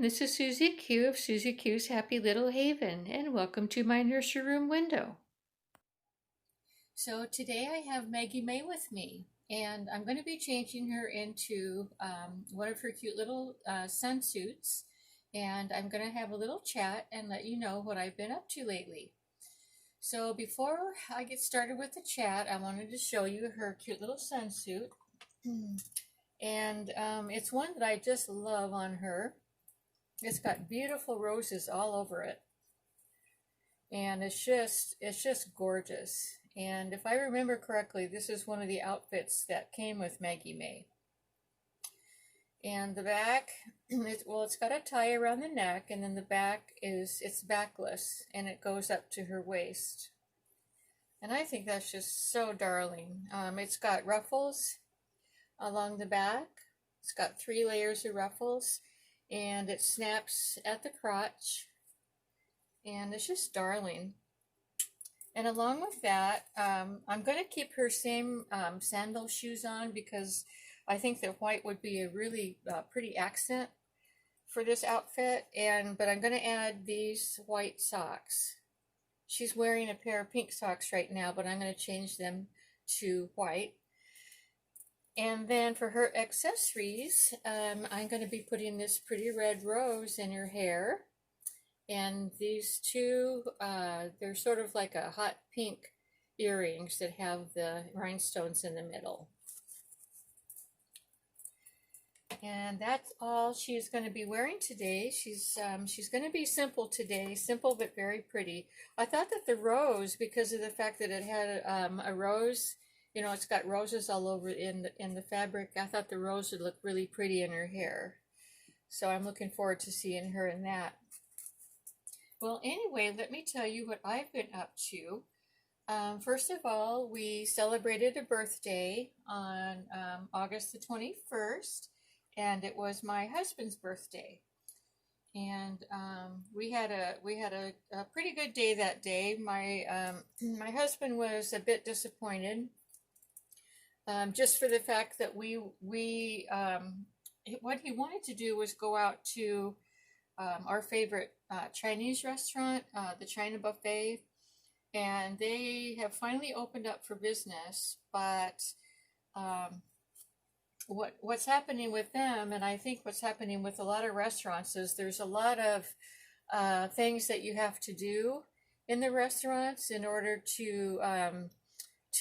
this is Susie Q of Susie Q's Happy Little Haven, and welcome to my nursery room window. So today I have Maggie Mae with me, and I'm going to be changing her into one of her cute little sunsuits, and I'm going to have a little chat and let you know what I've been up to lately. So before I get started with the chat, I wanted to show you her cute little sunsuit. And it's one that I just love on her. It's got beautiful roses all over it, and it's just gorgeous. And if I remember correctly, this is one of the outfits that came with Maggie Mae. And the back, it's got a tie around the neck, and then the back it's backless, and it goes up to her waist. And I think that's just so darling. It's got ruffles along the back. It's got 3 layers of ruffles, and it snaps at the crotch, and it's just darling. And along with that, I'm going to keep her same sandal shoes on because I think that white would be a really pretty accent for this outfit. But I'm going to add these white socks. She's wearing a pair of pink socks right now, but I'm going to change them to white. And then for her accessories, I'm going to be putting this pretty red rose in her hair. And these two, they're sort of like a hot pink earrings that have the rhinestones in the middle. And that's all she's going to be wearing today. She's going to be simple today, simple but very pretty. I thought that the rose, because of the fact that it had a rose, you know, it's got roses all over in the fabric. I thought the rose would look really pretty in her hair. So I'm looking forward to seeing her in that. Well, anyway, let me tell you what I've been up to. First of all, we celebrated a birthday on August the 21st, and it was my husband's birthday. And we had a pretty good day that day. My husband was a bit disappointed, just for the fact that what he wanted to do was go out to our favorite Chinese restaurant, the China Buffet, and they have finally opened up for business. But what's happening with them, and I think what's happening with a lot of restaurants, is there's a lot of things that you have to do in the restaurants in order to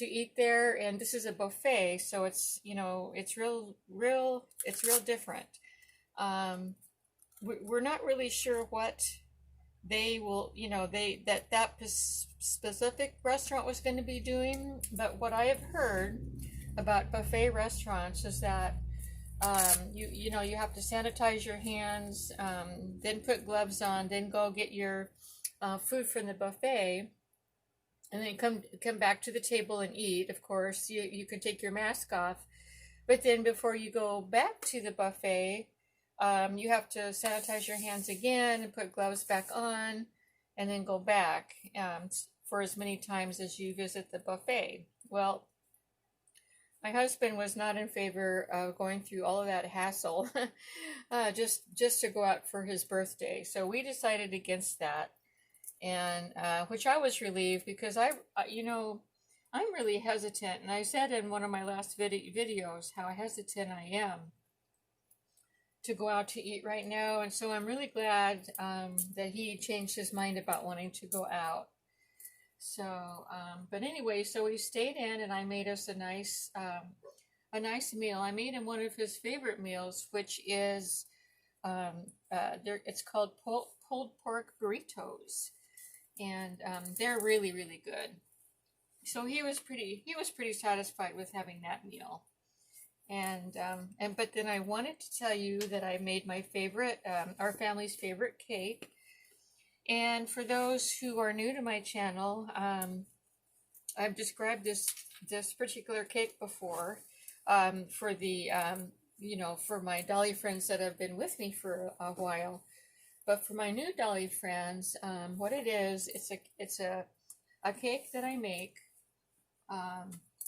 eat there. And this is a buffet, so it's, you know, it's real different. We're not really sure what they will, you know, that specific restaurant was going to be doing. But what I have heard about buffet restaurants is that you know, you have to sanitize your hands, then put gloves on, then go get your food from the buffet, and then come back to the table and eat. Of course, you can take your mask off, but then before you go back to the buffet, you have to sanitize your hands again and put gloves back on, and then go back for as many times as you visit the buffet. Well, my husband was not in favor of going through all of that hassle just to go out for his birthday. So we decided against that, and which I was relieved, because you know, I'm really hesitant, and I said in one of my last videos how hesitant I am to go out to eat right now. And so I'm really glad that he changed his mind about wanting to go out. So but anyway, so we stayed in, and I made us a nice meal. I made him one of his favorite meals, which is it's called pulled pork burritos, and they're really good. So he was pretty satisfied with having that meal. But then I wanted to tell you that I made my favorite, our family's favorite cake. And for those who are new to my channel, I've described this particular cake before, for the you know, for my Dolly friends that have been with me for a while. But for my new Dolly friends, what it is, it's a cake that I make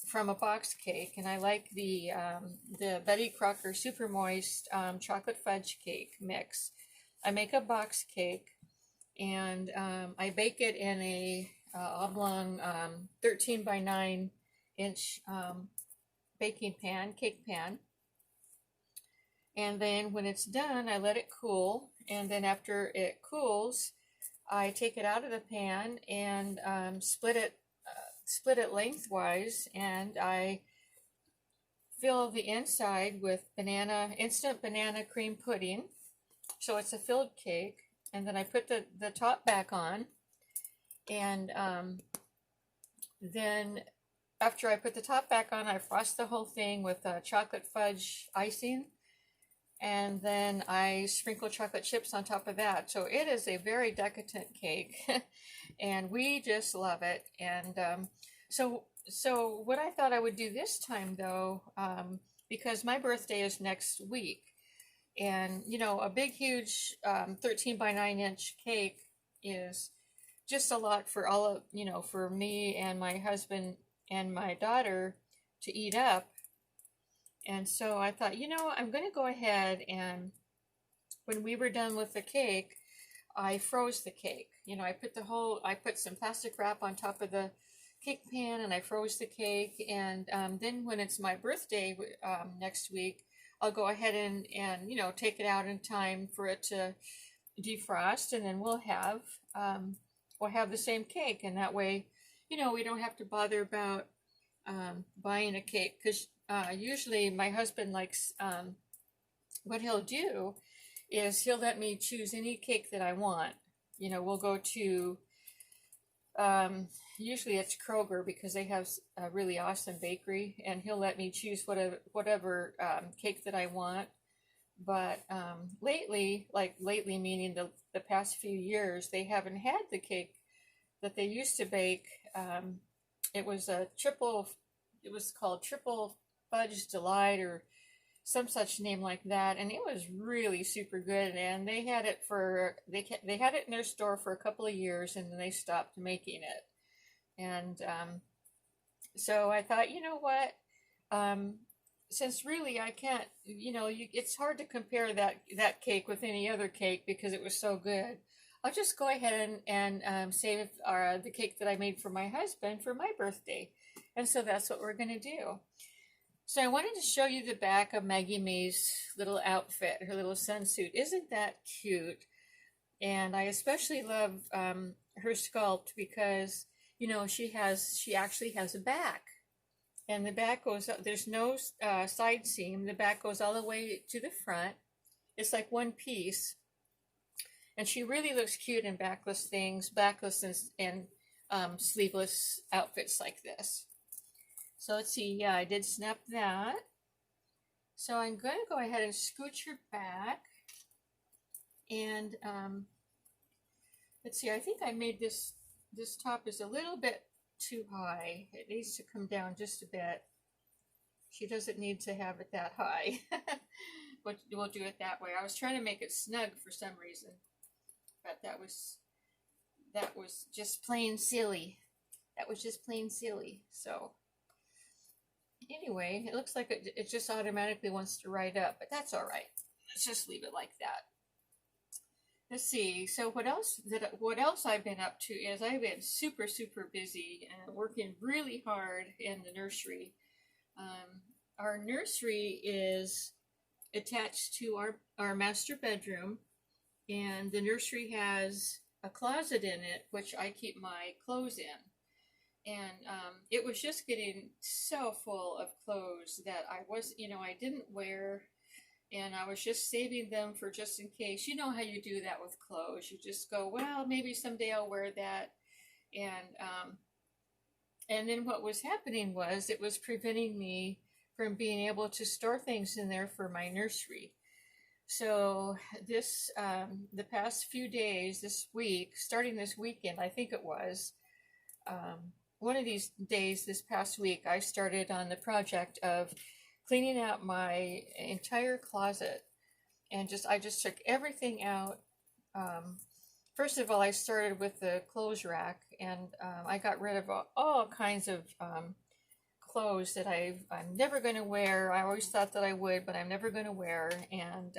from a box cake, and I like the Betty Crocker Super Moist chocolate fudge cake mix. I make a box cake, and I bake it in a oblong 13 by 9 inch baking pan, cake pan. And then when it's done, I let it cool. And then after it cools, I take it out of the pan and split it lengthwise, and I fill the inside with instant banana cream pudding. So it's a filled cake. And then I put the top back on. And then after I put the top back on, I frost the whole thing with chocolate fudge icing. And then I sprinkle chocolate chips on top of that. So it is a very decadent cake. And we just love it. And so what I thought I would do this time, though, because my birthday is next week. And, you know, a big, huge 13 by 9 inch cake is just a lot for all of, you know, for me and my husband and my daughter to eat up. And so I thought, you know, I'm going to go ahead, and when we were done with the cake, I froze the cake. You know, I put some plastic wrap on top of the cake pan, and I froze the cake. And then when it's my birthday next week, I'll go ahead and, you know, take it out in time for it to defrost, and then we'll have the same cake. And that way, you know, we don't have to bother about buying a cake, because usually my husband likes, what he'll do is he'll let me choose any cake that I want. You know, we'll go to, usually it's Kroger, because they have a really awesome bakery, and he'll let me choose whatever cake that I want. But lately meaning the past few years, they haven't had the cake that they used to bake. It was called Triple Fudge Delight, or some such name like that, and it was really super good. And they had it in their store for a couple of years, and then they stopped making it. And so I thought, you know what, since really I can't, you know, it's hard to compare that cake with any other cake because it was so good. I'll just go ahead and save the cake that I made for my husband for my birthday. And so that's what we're going to do. So I wanted to show you the back of Maggie Mae's little outfit, her little sunsuit. Isn't that cute? And I especially love her sculpt because, you know, she actually has a back. And the back goes, there's no side seam. The back goes all the way to the front. It's like one piece. And she really looks cute in backless and sleeveless outfits like this. So let's see, yeah, I did snap that. So I'm going to go ahead and scooch her back. And let's see, I think I made this top is a little bit too high. It needs to come down just a bit. She doesn't need to have it that high. But we'll do it that way. I was trying to make it snug for some reason. But that was just plain silly. That was just plain silly. So anyway, it looks like it just automatically wants to ride up, but that's all right. Let's just leave it like that. Let's see. So what else I've been up to is I've been super busy and working really hard in the nursery. Our nursery is attached to our master bedroom, and the nursery has a closet in it, which I keep my clothes in. And it was just getting so full of clothes that I didn't wear, and I was just saving them for just in case. You know how you do that with clothes. You just go, well, maybe someday I'll wear that. And then what was happening was it was preventing me from being able to store things in there for my nursery. So the past few days, this week, starting this weekend, I think it was, one of these days this past week, I started on the project of cleaning out my entire closet, and I just took everything out. First of all, I started with the clothes rack, and I got rid of all kinds of clothes that I'm never going to wear. I always thought that I would, but I'm never going to wear. And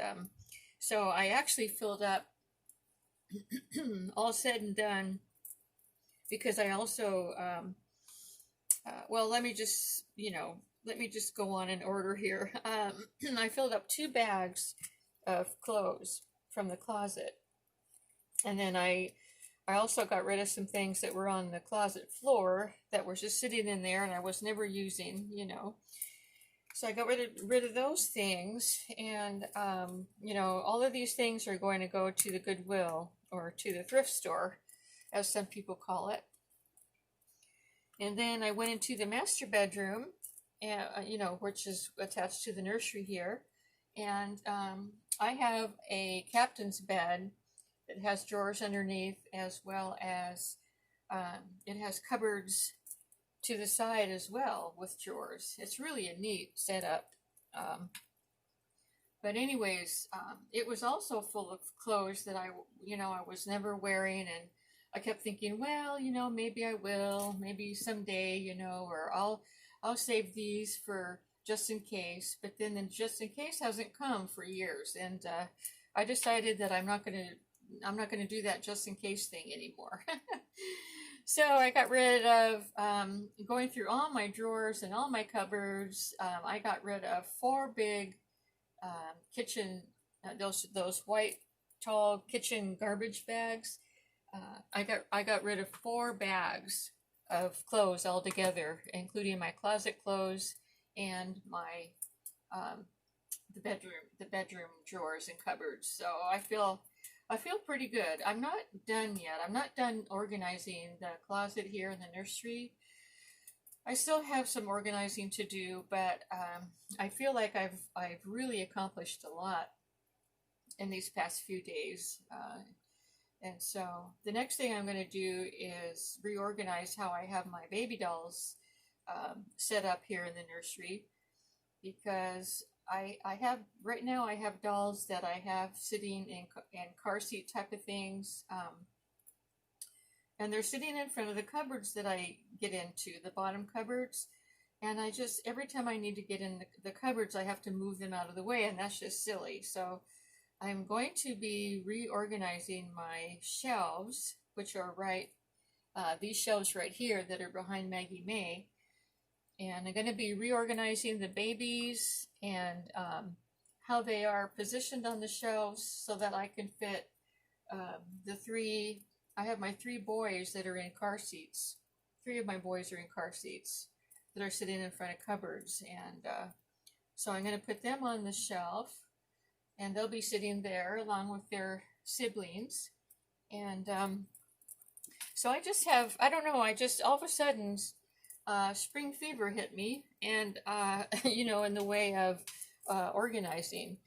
so I actually filled up all said and done, because I also, well, let me just, let me just go on in order here. I filled up 2 bags of clothes from the closet. And then I also got rid of some things that were on the closet floor that were just sitting in there and I was never using, So I got rid of those things, and all of these things are going to go to the Goodwill or to the thrift store, as some people call it. And then I went into the master bedroom, and which is attached to the nursery here, and I have a captain's bed that has drawers underneath, as well as it has cupboards to the side as well with drawers. It's really a neat setup. But anyways, it was also full of clothes that I was never wearing, and I kept thinking, well, maybe I will, maybe someday, or I'll save these for just in case. But then the just in case hasn't come for years, and I decided that I'm not gonna do that just in case thing anymore. So I got rid of going through all my drawers and all my cupboards. I got rid of 4 big kitchen, those white tall kitchen garbage bags. I got rid of 4 bags of clothes altogether, including my closet clothes and my the bedroom drawers and cupboards. So I feel pretty good. I'm not done yet. I'm not done organizing the closet here in the nursery. I still have some organizing to do, but I feel like I've really accomplished a lot in these past few days. And so the next thing I'm going to do is reorganize how I have my baby dolls set up here in the nursery, because I have, right now I have dolls that I have sitting in car seat type of things, and they're sitting in front of the cupboards that I get into, the bottom cupboards, and I just, every time I need to get in the cupboards, I have to move them out of the way, and that's just silly. So I'm going to be reorganizing my shelves, which are these shelves right here that are behind Maggie Mae. And I'm going to be reorganizing the babies and how they are positioned on the shelves so that I can fit I have my 3 boys that are in car seats. 3 of my boys are in car seats that are sitting in front of cupboards. And so I'm going to put them on the shelf, and they'll be sitting there along with their siblings. And so I just have, I don't know, I just all of a sudden, spring fever hit me, and in the way of organizing.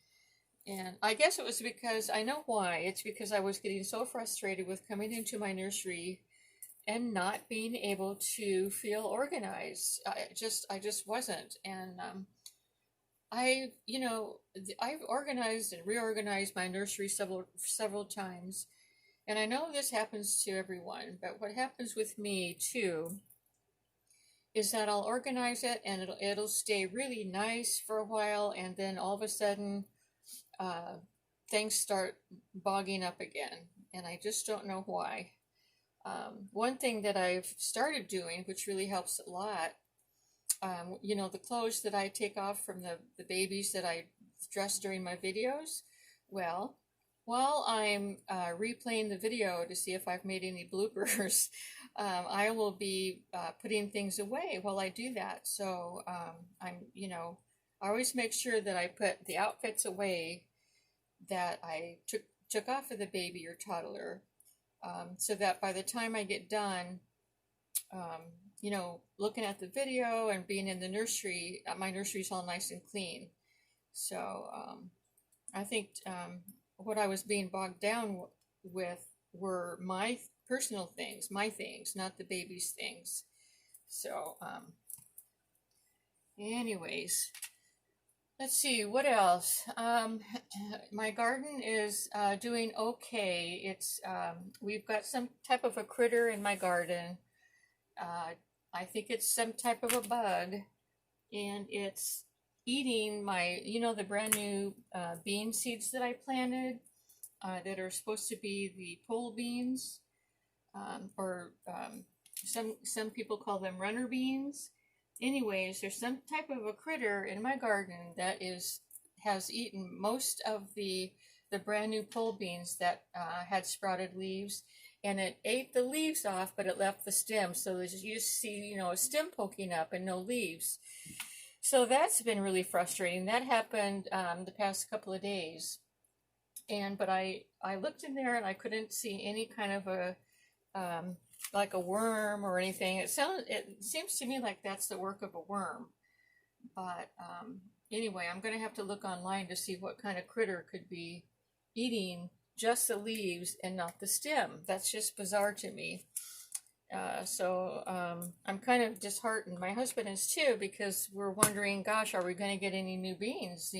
And I guess it was because, I know why, it's because I was getting so frustrated with coming into my nursery and not being able to feel organized. I just wasn't. And I've organized and reorganized my nursery several times, and I know this happens to everyone, but what happens with me too is that I'll organize it and it'll stay really nice for a while, and then all of a sudden things start bogging up again, and I just don't know why. One thing that I've started doing, which really helps a lot, the clothes that I take off from the babies that I dress during my videos, well, while I'm replaying the video to see if I've made any bloopers, I will be putting things away while I do that. So I always make sure that I put the outfits away that I took off of the baby or toddler, so that by the time I get done, looking at the video and being in the nursery, my nursery's all nice and clean. So I think what I was being bogged down with were my personal things, my things, not the baby's things. So anyways, let's see, what else? My garden is doing okay. It's we've got some type of a critter in my garden. I think it's some type of a bug, and it's eating my, the brand new bean seeds that I planted. that are supposed to be the pole beans, or some people call them runner beans. Anyways, there's some type of a critter in my garden that has eaten most of the brand new pole beans that had sprouted leaves, and it ate the leaves off, but it left the stem. So you see, a stem poking up and no leaves. So that's been really frustrating. That happened the past couple of days, but I looked in there and I couldn't see any kind of a like a worm or anything. It seems to me like that's the work of a worm, but anyway, I'm going to have to look online to see what kind of critter could be eating just the leaves and not the stem. That's just bizarre to me. So I'm kind of disheartened. My husband is too, because we're wondering, gosh, are we going to get any new beans,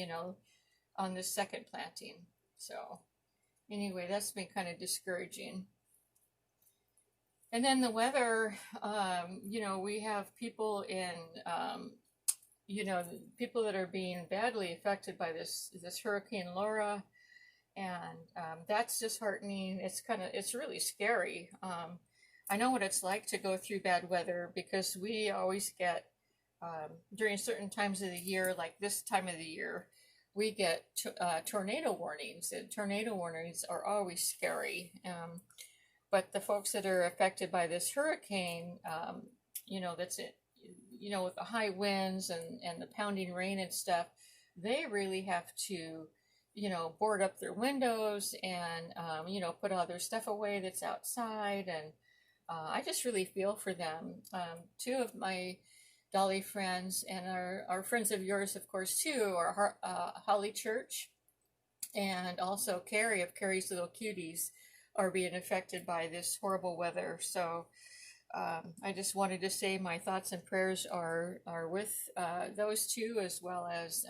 on this second planting? So anyway, that's been kind of discouraging. And then the weather, we have people people that are being badly affected by this Hurricane Laura, and that's disheartening. It's really scary. I know what it's like to go through bad weather, because we always get, during certain times of the year, like this time of the year, we get tornado warnings, and tornado warnings are always scary. But the folks that are affected by this hurricane, that's it, with the high winds and the pounding rain and stuff, they really have to, board up their windows and, put all their stuff away that's outside. And I just really feel for them. Two of my Dolly friends, and our friends of yours, of course, too, are Holly Church, and also Carrie of Carrie's Little Cuties, are being affected by this horrible weather. So I just wanted to say my thoughts and prayers are with those two, as well as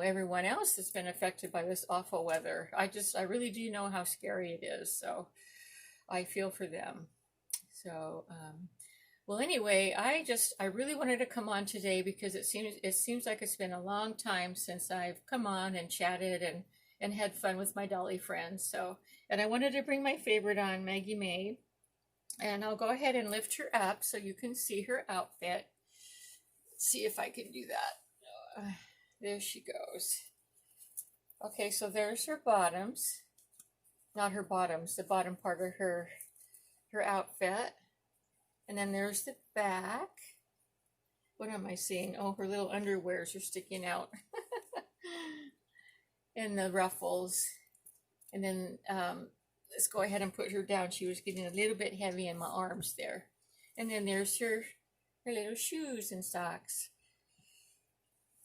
everyone else that's been affected by this awful weather. I really do know how scary it is, so I feel for them. So well, anyway, I really wanted to come on today, because it seems like it's been a long time since I've come on and chatted and had fun with my Dolly friends. So, and I wanted to bring my favorite on, Maggie Mae. And I'll go ahead and lift her up so you can see her outfit. Let's see if I can do that. There she goes. Okay, so there's her bottoms. Not her bottoms, the bottom part of her outfit. And then there's the back. What am I seeing? Oh, her little underwears are sticking out. And the ruffles. And then let's go ahead and put her down. She was getting a little bit heavy in my arms there. And then there's her little shoes and socks.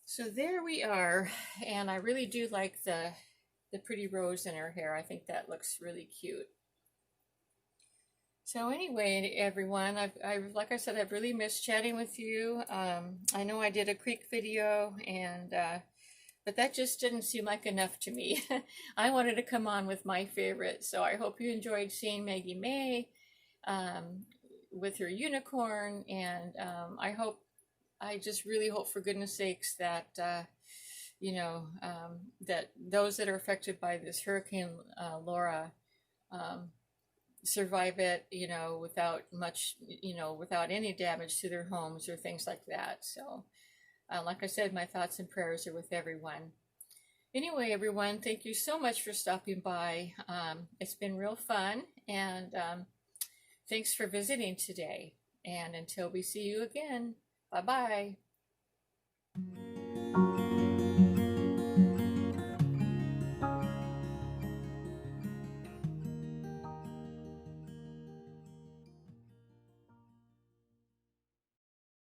So there we are. And I really do like the pretty rose in her hair. I think that looks really cute. So anyway, everyone, like I said, I've really missed chatting with you. I know I did a creek video, but that just didn't seem like enough to me. I wanted to come on with my favorite. So I hope you enjoyed seeing Maggie Mae with her unicorn. And I just really hope, for goodness sakes, that, that those that are affected by this Hurricane Laura survive it, without much, without any damage to their homes or things like that. So like I said, my thoughts and prayers are with everyone. Anyway, everyone, thank you so much for stopping by. It's been real fun, and thanks for visiting today. And until we see you again, bye-bye.